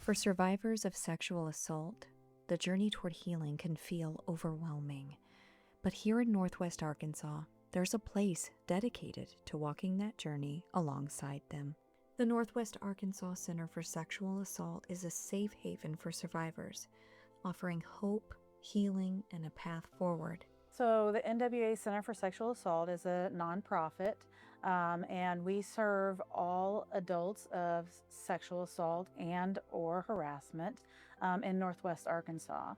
For survivors of sexual assault, the journey toward healing can feel overwhelming. But here in Northwest Arkansas, there's a place dedicated to walking that journey alongside them. The Northwest Arkansas Center for Sexual Assault is a safe haven for survivors, offering hope, healing, and a path forward. So the NWA Center for Sexual Assault is a nonprofit, and we serve all adults of sexual assault and or harassment in Northwest Arkansas.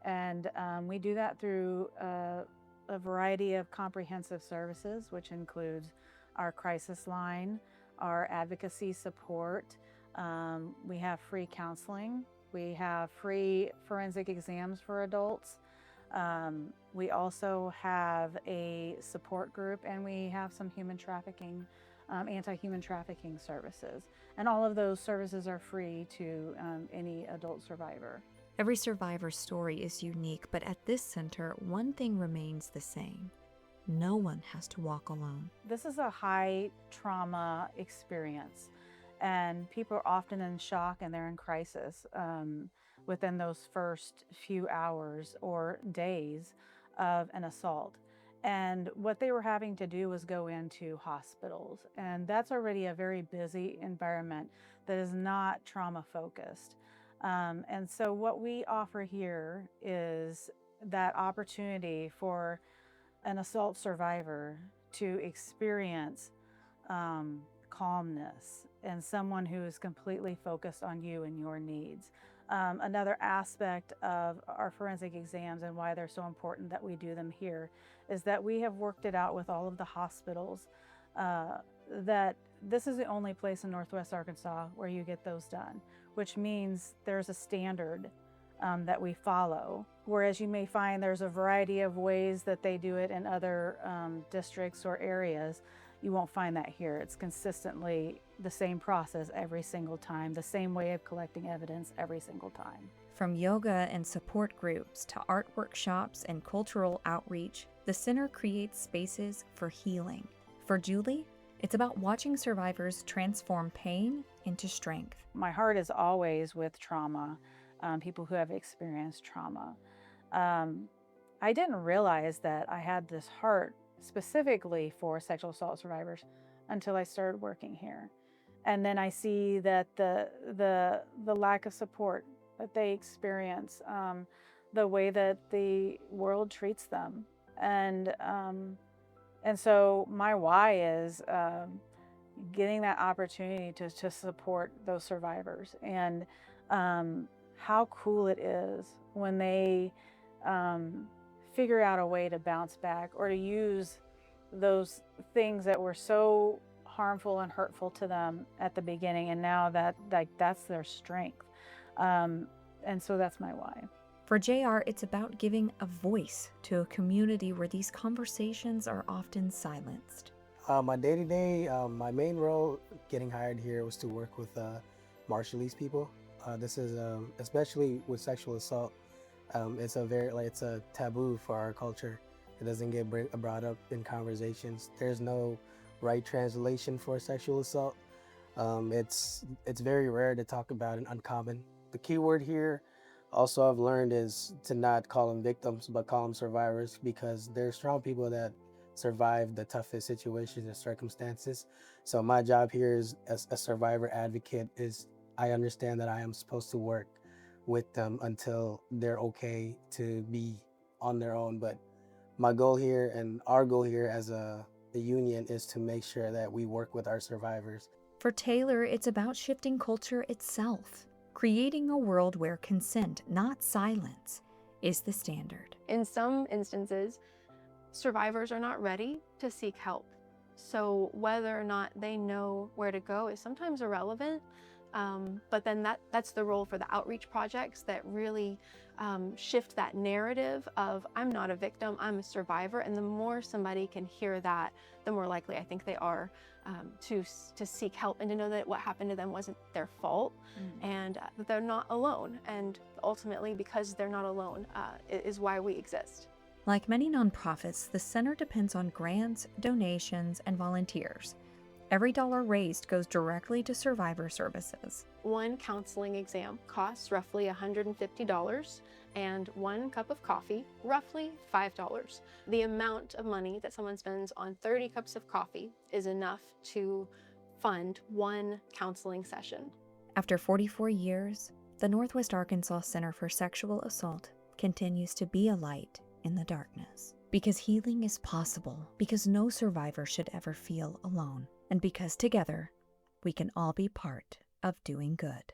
And we do that through a variety of comprehensive services, which includes our crisis line, our advocacy support. We have free counseling. We have free forensic exams for adults. We also have a support group, and we have some human trafficking, anti-human trafficking services. And all of those services are free to any adult survivor. Every survivor's story is unique, but at this center, one thing remains the same. No one has to walk alone. This is a high trauma experience, and people are often in shock and they're in crisis within those first few hours or days of an assault. And what they were having to do was go into hospitals, and that's already a very busy environment that is not trauma focused. And so what we offer here is that opportunity for an assault survivor to experience calmness and someone who is completely focused on you and your needs. Another aspect of our forensic exams and why they're so important that we do them here is that we have worked it out with all of the hospitals that this is the only place in Northwest Arkansas where you get those done, which means there's a standard that we follow. Whereas you may find there's a variety of ways that they do it in other districts or areas, you won't find that here. It's consistently the same process every single time, the same way of collecting evidence every single time. From yoga and support groups to art workshops and cultural outreach, the center creates spaces for healing. For Julie, it's about watching survivors transform pain into strength. My heart is always with trauma, people who have experienced trauma. I didn't realize that I had this heart specifically for sexual assault survivors until I started working here. And then I see that the lack of support that they experience, the way that the world treats them. And so my why is getting that opportunity to support those survivors, and how cool it is when they figure out a way to bounce back or to use those things that were so harmful and hurtful to them at the beginning, and now that's their strength. And so that's my why. For JR, it's about giving a voice to a community where these conversations are often silenced. My day-to-day, my main role getting hired here was to work with marshallese people. This is, especially with sexual assault, it's a taboo for our culture. It doesn't get brought up in conversations. There's no right translation for sexual assault. It's very rare to talk about and uncommon. The key word here also I've learned is to not call them victims, but call them survivors, because there's strong people that survive the toughest situations and circumstances. So my job here is, as a survivor advocate, is I understand that I am supposed to work with them until they're okay to be on their own. But my goal here and our goal here as a union is to make sure that we work with our survivors. For Taylor, it's about shifting culture itself, creating a world where consent, not silence, is the standard. In some instances, survivors are not ready to seek help. So whether or not they know where to go is sometimes irrelevant. But then that's the role for the outreach projects that really shift that narrative of I'm not a victim, I'm a survivor. And the more somebody can hear that, the more likely I think they are to seek help and to know that what happened to them wasn't their fault, and that they're not alone. And ultimately, because they're not alone, is why we exist. Like many nonprofits, the center depends on grants, donations, and volunteers. Every dollar raised goes directly to survivor services. One counseling exam costs roughly $150, and one cup of coffee, roughly $5. The amount of money that someone spends on 30 cups of coffee is enough to fund one counseling session. After 44 years, the Northwest Arkansas Center for Sexual Assault continues to be a light in the darkness. Because healing is possible, because no survivor should ever feel alone, and because together we can all be part of doing good.